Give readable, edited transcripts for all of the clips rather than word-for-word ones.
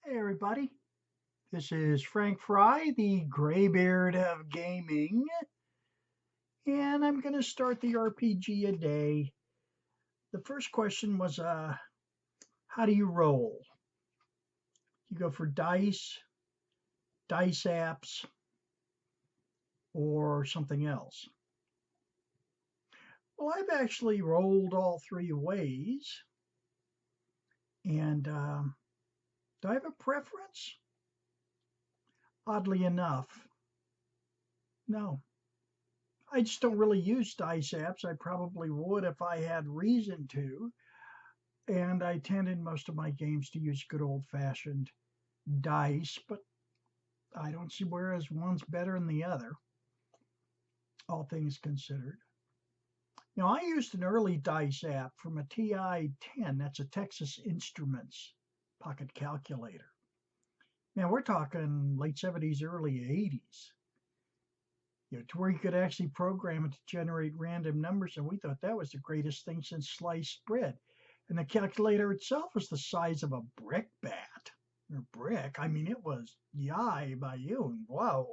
Hey everybody, this is Frank Fry, the graybeard of gaming, and I'm going to start the RPG a day. The first question was, how do you roll? You go for dice apps, or something else? Well, I've actually rolled all three ways, and do I have a preference? Oddly enough, no. I just don't really use dice apps. I probably would if I had reason to. And I tend in most of my games to use good old fashioned dice, but I don't see whereas one's better than the other, all things considered. Now, I used an early dice app from a TI-10. That's a Texas Instruments pocket calculator. Now, we're talking late 70s, early 80s. To where you could actually program it to generate random numbers, and we thought that was the greatest thing since sliced bread. And the calculator itself was the size of a brickbat or brick. I mean, it was yai by you. Wow.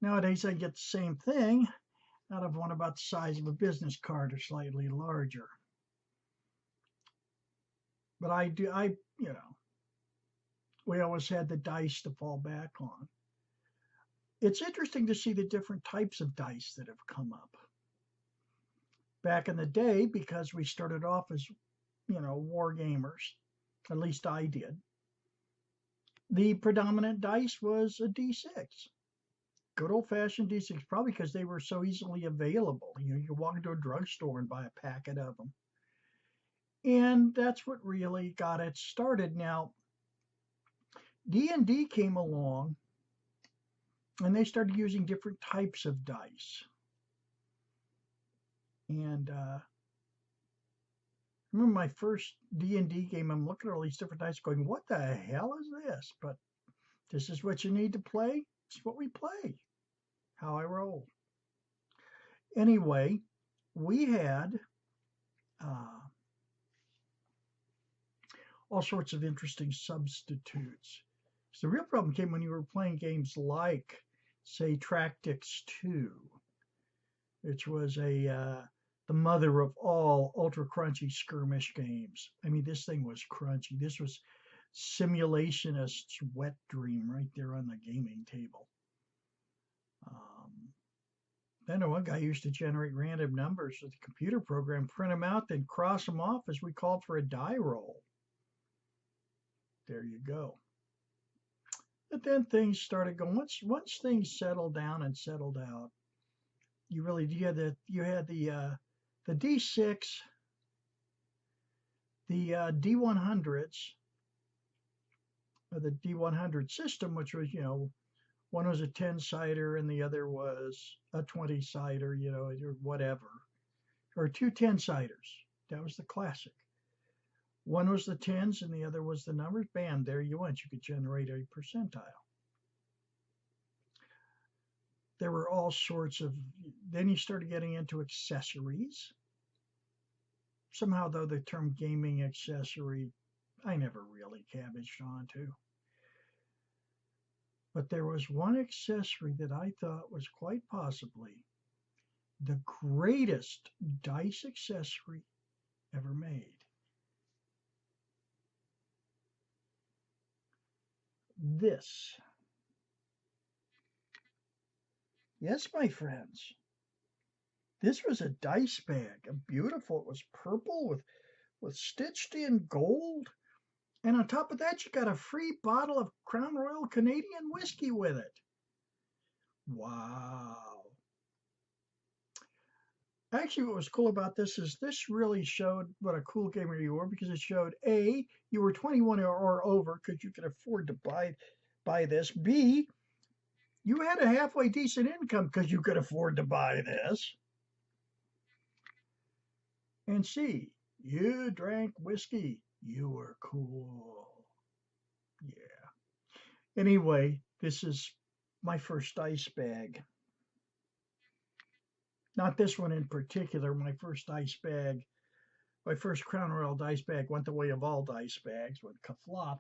Nowadays, I get the same thing out of one about the size of a business card or slightly larger. But we always had the dice to fall back on. It's interesting to see the different types of dice that have come up. Back in the day, because we started off as, war gamers, at least I did, the predominant dice was a D6. Good old-fashioned D6, probably because they were so easily available. You could walk into a drugstore and buy a packet of them. And that's what really got it started. Now, D&D came along, and they started using different types of dice. And I remember my first D&D game, I'm looking at all these different dice going, what the hell is this? But this is what you need to play. It's what we play. How I roll. Anyway, we had all sorts of interesting substitutes. So the real problem came when you were playing games like, say, Tractix 2, which was the mother of all ultra crunchy skirmish games. I mean, this thing was crunchy. This was simulationist's wet dream right there on the gaming table. Then one guy used to generate random numbers with the computer program, print them out, then cross them off as we called for a die roll. There you go. But then things started going. Once things settled down and settled out, you had the D6, the D100s, or the D100 system, which was, one was a 10-sider and the other was a 20-sider, or whatever, or two 10-siders. That was the classic. One was the tens and the other was the numbers. Bam, there you went. You could generate a percentile. There were all sorts of, then you started getting into accessories. Somehow, though, the term gaming accessory, I never really cabbaged onto. But there was one accessory that I thought was quite possibly the greatest dice accessory ever made. This. Yes, my friends. This was a dice bag, beautiful. It was purple with stitched in gold. And on top of that, you got a free bottle of Crown Royal Canadian whiskey with it. Wow. Actually, what was cool about this is this really showed what a cool gamer you were, because it showed A, you were 21 or over because you could afford to buy this. B, you had a halfway decent income because you could afford to buy this. And C, you drank whiskey. You were cool. Yeah. Anyway, this is my first dice bag. Not this one in particular, my first dice bag. My first Crown Royal dice bag went the way of all dice bags, went kaflop.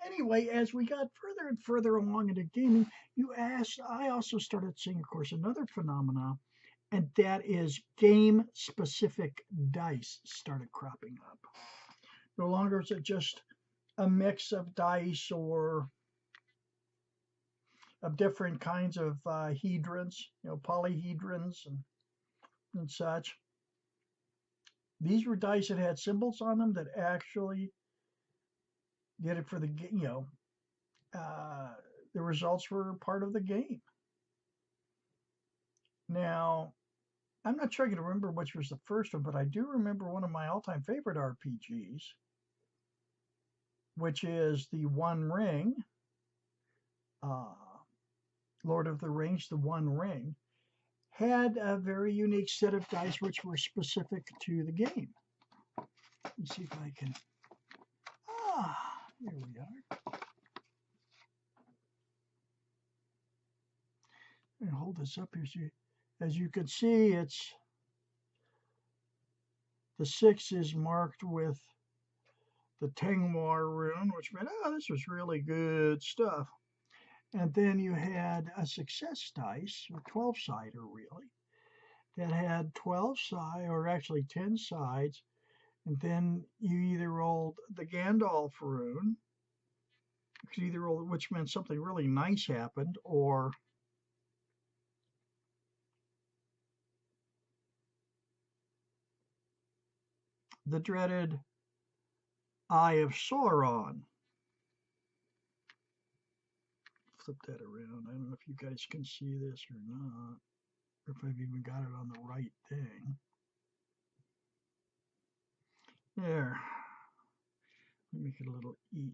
Anyway, as we got further and further along into gaming, I also started seeing, of course, another phenomenon, and that is game specific dice started cropping up. No longer is it just a mix of dice or of different kinds of hedrons, polyhedrons and such. These were dice that had symbols on them that actually did it for uh, the results were part of the game. Now, I'm not sure I can remember which was the first one, but I do remember one of my all-time favorite RPGs, which is the One Ring, uh, Lord of the Rings, the One Ring, had a very unique set of dice which were specific to the game. Let's see if I can. Here we are. I'm going to hold this up here. So as you can see, the 6 is marked with the Tengwar rune, which meant, this was really good stuff. And then you had a success dice, a 12-sider really, that had 12 sides, or actually 10 sides. And then you either rolled the Gandalf rune, which meant something really nice happened, or the dreaded Eye of Sauron. Flip that around. I don't know if you guys can see this or not, or if I've even got it on the right thing. There. Let me make it a little E.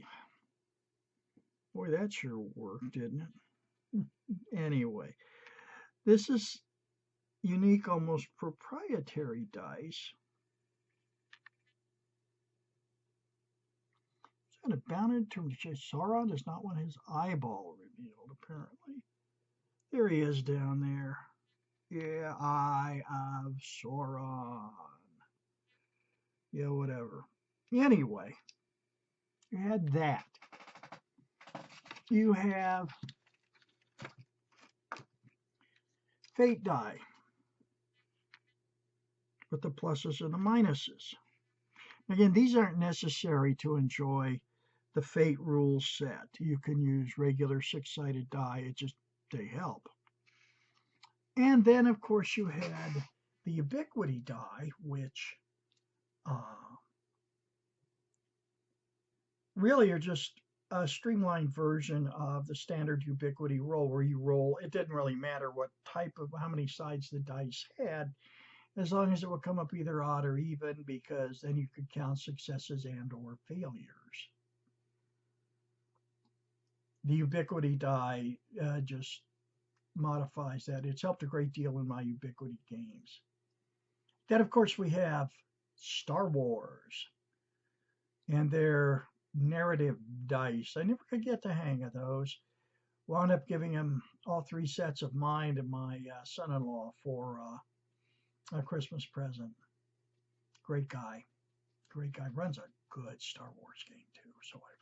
Boy, that sure worked, didn't it? Anyway, this is unique, almost proprietary dice. And it bounded to Sauron does not want his eyeball revealed, apparently. There he is down there. Yeah, Eye of Sauron. Yeah, whatever. Anyway, you had that. You have fate die with the pluses and the minuses. Again, these aren't necessary to enjoy the fate rules set. You can use regular 6-sided die, they help. And then, of course, you had the ubiquity die, which really are just a streamlined version of the standard ubiquity roll, where you roll. It didn't really matter how many sides the dice had, as long as it would come up either odd or even, because then you could count successes and or failures. The ubiquity die just modifies that. It's helped a great deal in my ubiquity games. Then, of course, we have Star Wars and their narrative dice. I never could get the hang of those. Wound up giving him all 3 sets of mine to my son-in-law for a Christmas present. Great guy. Runs a good Star Wars game too, so I've heard.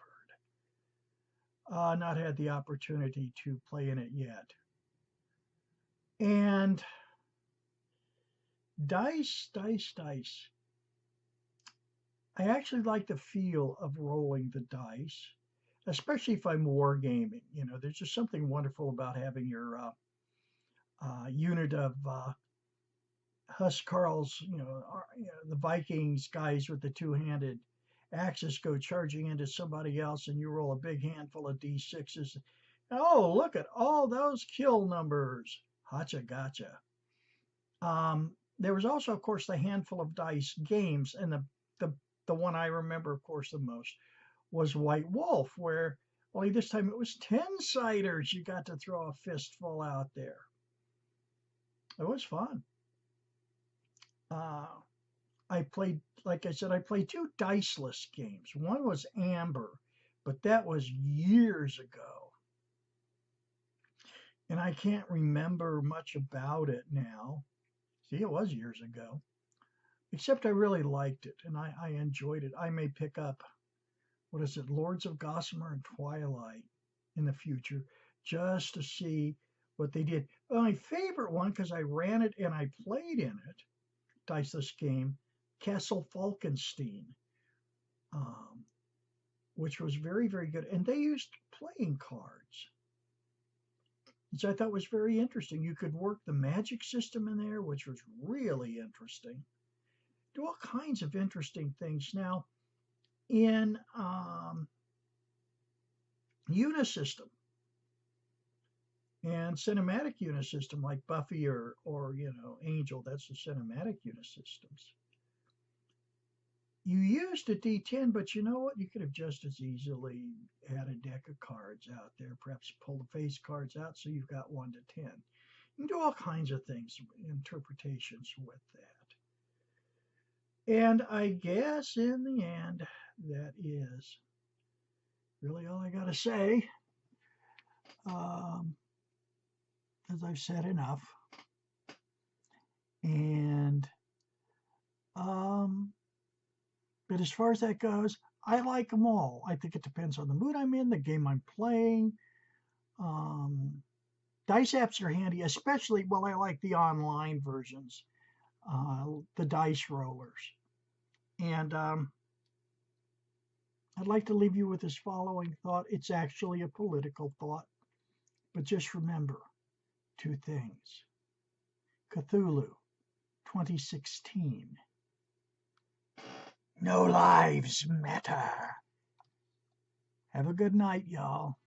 Not had the opportunity to play in it yet. And dice. I actually like the feel of rolling the dice, especially if I'm wargaming. There's just something wonderful about having your unit of Huskarls, the Vikings guys with the 2-handed axes go charging into somebody else, and you roll a big handful of D6s. Oh, look at all those kill numbers. Hacha gotcha. There was also, of course, the handful of dice games, and the one I remember, of course, the most was White Wolf, where only this time it was 10-siders. You got to throw a fistful out there. It was fun. I played, like I said, I played 2 diceless games. One was Amber, but that was years ago. And I can't remember much about it now. See, it was years ago. Except I really liked it, and I enjoyed it. I may pick up what is it, Lords of Gossamer and Twilight in the future, just to see what they did. My favorite one, because I ran it and I played in it, diceless game, Castle Falkenstein, um, which was very, very good. And they used playing cards, which I thought was very interesting. You could work the magic system in there, which was really interesting. Do all kinds of interesting things. Now, in Unisystem and cinematic Unisystem, like Buffy or Angel, that's the cinematic Unisystems. You used a D10, but you know what? You could have just as easily had a deck of cards out there, perhaps pull the face cards out so you've got 1 to 10. You can do all kinds of things, interpretations with that. And I guess in the end, that is really all I got to say. As I've said enough. And but as far as that goes, I like them all. I think it depends on the mood I'm in, the game I'm playing. Dice apps are handy, especially, well, I like the online versions, the dice rollers. And I'd like to leave you with this following thought. It's actually a political thought, but just remember 2 things. Cthulhu, 2016. No lives matter. Have a good night, y'all.